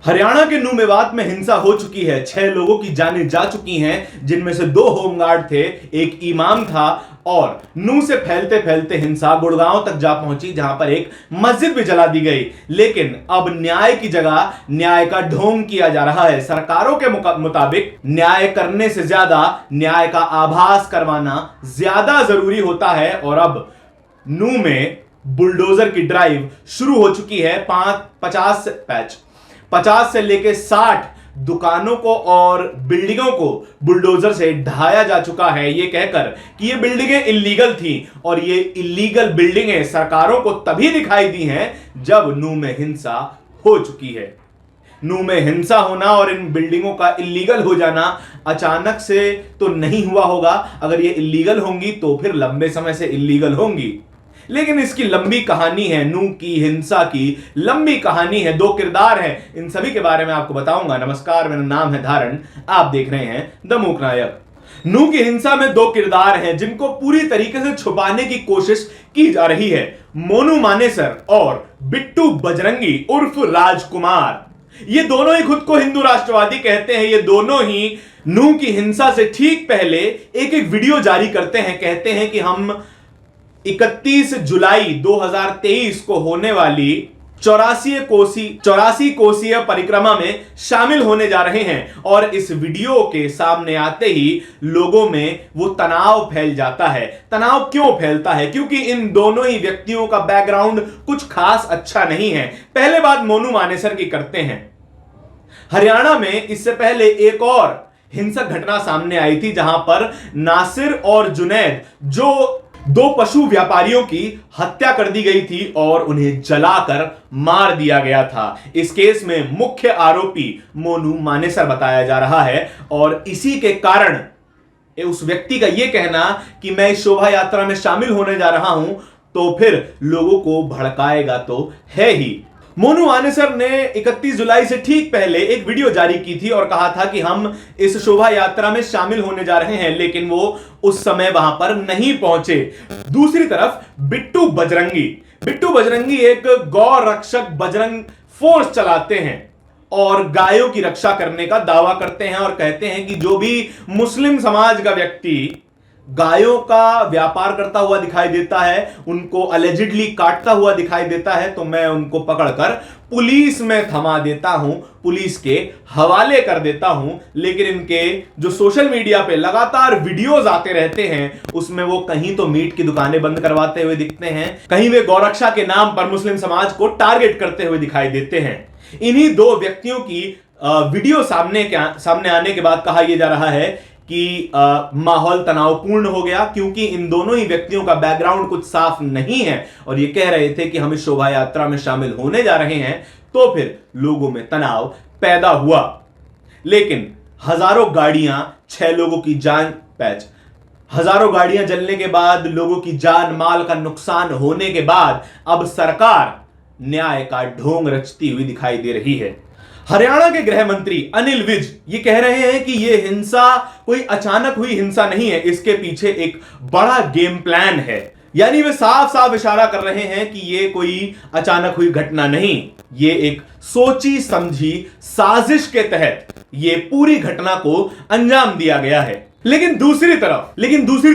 हरियाणा के नू मेवात में हिंसा हो चुकी है। 6 लोगों की जानें जा चुकी हैं, जिनमें से 2 होमगार्ड थे, एक इमाम था। और नू से फैलते फैलते हिंसा गुड़गांव तक जा पहुंची, जहां पर एक मस्जिद भी जला दी गई। लेकिन अब न्याय की जगह न्याय का ढोंग किया जा रहा है। सरकारों के मुताबिक न्याय करने से ज्यादा न्याय का आभास करवाना ज्यादा जरूरी होता है। और अब नू में बुलडोजर की ड्राइव शुरू हो चुकी है। 50 से लेकर 60 दुकानों को और बिल्डिंगों को बुलडोजर से ढाया जा चुका है, यह कहकर कि ये बिल्डिंगें इल्लीगल थी। और ये इल्लीगल बिल्डिंगें सरकारों को तभी दिखाई दी हैं जब नू में हिंसा हो चुकी है। नू में हिंसा होना और इन बिल्डिंगों का इल्लीगल हो जाना अचानक से तो नहीं हुआ होगा। अगर ये इल्लीगल होंगी तो फिर लंबे समय से इल्लीगल होंगी। लेकिन इसकी लंबी कहानी है, नू की हिंसा की लंबी कहानी है। 2 किरदार हैं, इन सभी के बारे में आपको बताऊंगा। नमस्कार, मेरा नाम है धारण, आप देख रहे हैं द मूक नायक। नू की हिंसा में 2 किरदार हैं जिनको पूरी तरीके से छुपाने की कोशिश की जा रही है। मोनू मानेसर और बिट्टू बजरंगी उर्फ राजकुमार। ये दोनों ही खुद को हिंदू राष्ट्रवादी कहते हैं। ये दोनों ही नू की हिंसा से ठीक पहले एक वीडियो जारी करते हैं। कहते हैं कि हम 31 जुलाई 2023 को होने वाली 84 कोसीय परिक्रमा में शामिल होने जा रहे हैं। और इस वीडियो के सामने आते ही लोगों में वो तनाव फैल जाता है। तनाव क्यों फैलता है? क्योंकि इन दोनों ही व्यक्तियों का बैकग्राउंड कुछ खास अच्छा नहीं है। पहले बात मोनू मानेसर की करते हैं। हरियाणा में इससे पहले एक और हिंसक घटना सामने आई थी, जहां पर नासिर और जुनैद, जो 2 पशु व्यापारियों की हत्या कर दी गई थी और उन्हें जलाकर मार दिया गया था। इस केस में मुख्य आरोपी मोनू मानेसर बताया जा रहा है। और इसी के कारण उस व्यक्ति का यह कहना कि मैं इस शोभा यात्रा में शामिल होने जा रहा हूं तो फिर लोगों को भड़काएगा तो है ही। मोनू मानेसर ने 31 जुलाई से ठीक पहले एक वीडियो जारी की थी और कहा था कि हम इस शोभा यात्रा में शामिल होने जा रहे हैं, लेकिन वो उस समय वहां पर नहीं पहुंचे। दूसरी तरफ बिट्टू बजरंगी एक गौ रक्षक बजरंग फोर्स चलाते हैं और गायों की रक्षा करने का दावा करते हैं। और कहते हैं कि जो भी मुस्लिम समाज का व्यक्ति गायों का व्यापार करता हुआ दिखाई देता है, उनको अलेजिडली काटता हुआ दिखाई देता है, तो मैं उनको पकड़कर पुलिस में थमा देता हूं, पुलिस के हवाले कर देता हूं। लेकिन इनके जो सोशल मीडिया पे लगातार वीडियोस आते रहते हैं, उसमें वो कहीं तो मीट की दुकानें बंद करवाते हुए दिखते हैं, कहीं वे गौरक्षा के नाम पर मुस्लिम समाज को टारगेट करते हुए दिखाई देते हैं। इन्हीं 2 व्यक्तियों की वीडियो सामने आने के बाद कहा यह जा रहा है कि माहौल तनावपूर्ण हो गया, क्योंकि इन दोनों ही व्यक्तियों का बैकग्राउंड कुछ साफ नहीं है। और ये कह रहे थे कि हम इस शोभा यात्रा में शामिल होने जा रहे हैं, तो फिर लोगों में तनाव पैदा हुआ। लेकिन हजारों गाड़ियां, 6 लोगों की जान हजारों गाड़ियां जलने के बाद, लोगों की जान माल का नुकसान होने के बाद अब सरकार न्याय का ढोंग रचती हुई दिखाई दे रही है। हरियाणा के गृह मंत्री अनिल विज ये कह रहे हैं कि यह हिंसा कोई अचानक हुई हिंसा नहीं है, इसके पीछे एक बड़ा गेम प्लान है। यानी वे साफ साफ इशारा कर रहे हैं कि यह कोई अचानक हुई घटना नहीं, यह एक सोची समझी साजिश के तहत यह पूरी घटना को अंजाम दिया गया है। लेकिन दूसरी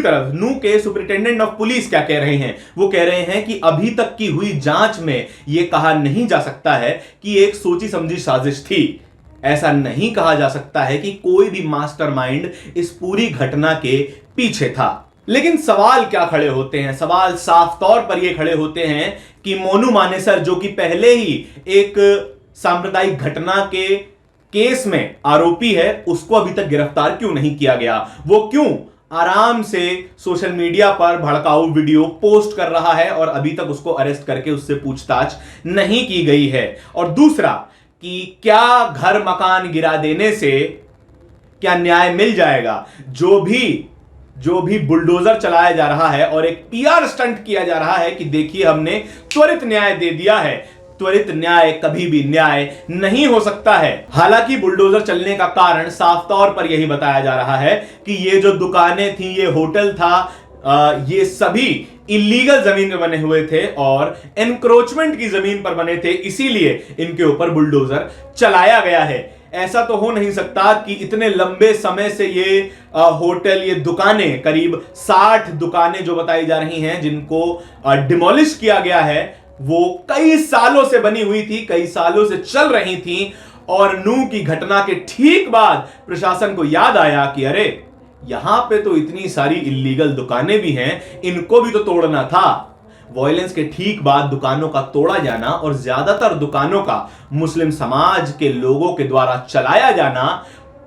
तरफ नू के सुपरिटेंडेंट ऑफ पुलिस क्या कह रहे हैं? वो कह रहे हैं कि अभी तक की हुई जांच में यह कहा नहीं जा सकता है कि एक सोची समझी साजिश थी। ऐसा नहीं कहा जा सकता है कि कोई भी मास्टरमाइंड इस पूरी घटना के पीछे था। लेकिन सवाल क्या खड़े होते हैं? सवाल साफ तौर पर यह खड़े होते हैं कि मोनू मानेसर, जो कि पहले ही एक सांप्रदायिक घटना के केस में आरोपी है, उसको अभी तक गिरफ्तार क्यों नहीं किया गया? वो क्यों आराम से सोशल मीडिया पर भड़काऊ वीडियो पोस्ट कर रहा है और अभी तक उसको अरेस्ट करके उससे पूछताछ नहीं की गई है? और दूसरा कि क्या घर मकान गिरा देने से क्या न्याय मिल जाएगा? जो भी बुलडोजर चलाया जा रहा है और एक पीआर स्टंट किया जा रहा है कि देखिए हमने त्वरित न्याय दे दिया है, त्वरित न्याय कभी भी न्याय नहीं हो सकता है। हालांकि बुलडोजर चलने का कारण साफ तौर पर यही बताया जा रहा है कि ये जो दुकानें थी, ये होटल था, ये सभी इलीगल जमीन पर बने हुए थे और एनक्रोचमेंट की जमीन पर बने थे, इसीलिए इनके ऊपर बुलडोजर चलाया गया है। ऐसा तो हो नहीं सकता कि इतने लंबे समय से ये होटल, ये दुकानें, करीब 60 दुकानें जो बताई जा रही हैं जिनको डिमोलिश किया गया है, वो कई सालों से बनी हुई थी, कई सालों से चल रही थी। और नूह की घटना के ठीक बाद प्रशासन को याद आया कि अरे यहां पे तो इतनी सारी इलीगल दुकानें भी हैं, इनको भी तो तोड़ना था। वॉयलेंस के ठीक बाद दुकानों का तोड़ा जाना और ज्यादातर दुकानों का मुस्लिम समाज के लोगों के द्वारा चलाया जाना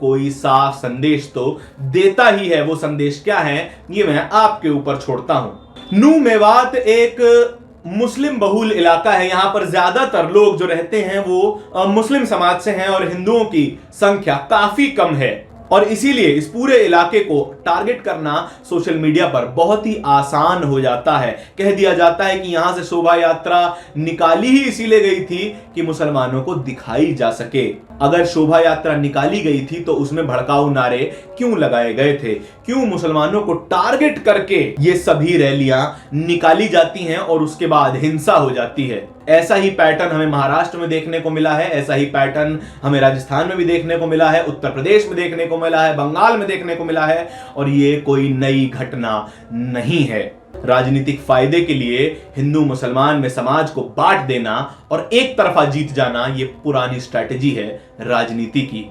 कोई साफ संदेश तो देता ही है। वो संदेश क्या है, ये मैं आपके ऊपर छोड़ता हूं। नूह मेवात एक मुस्लिम बहुल इलाका है। यहां पर ज्यादातर लोग जो रहते हैं वो मुस्लिम समाज से हैं और हिंदुओं की संख्या काफी कम है, और इसीलिए इस पूरे इलाके को टारगेट करना सोशल मीडिया पर बहुत ही आसान हो जाता है। कह दिया जाता है कि यहां से शोभा यात्रा निकाली ही इसीलिए गई थी कि मुसलमानों को दिखाई जा सके। अगर शोभा यात्रा निकाली गई थी तो उसमें भड़काऊ नारे क्यों लगाए गए थे, क्यों मुसलमानों को टारगेट करके ये सभी रैलियां निकाली जाती हैं और उसके बाद हिंसा हो जाती है। ऐसा ही पैटर्न हमें महाराष्ट्र में देखने को मिला है, ऐसा ही पैटर्न हमें राजस्थान में भी देखने को मिला है, उत्तर प्रदेश में देखने को मिला है, बंगाल में देखने को मिला है, और ये कोई नई घटना नहीं है। राजनीतिक फायदे के लिए हिंदू मुसलमान में समाज को बांट देना और एक तरफा जीत जाना, ये पुरानी स्ट्रैटेजी है राजनीति की।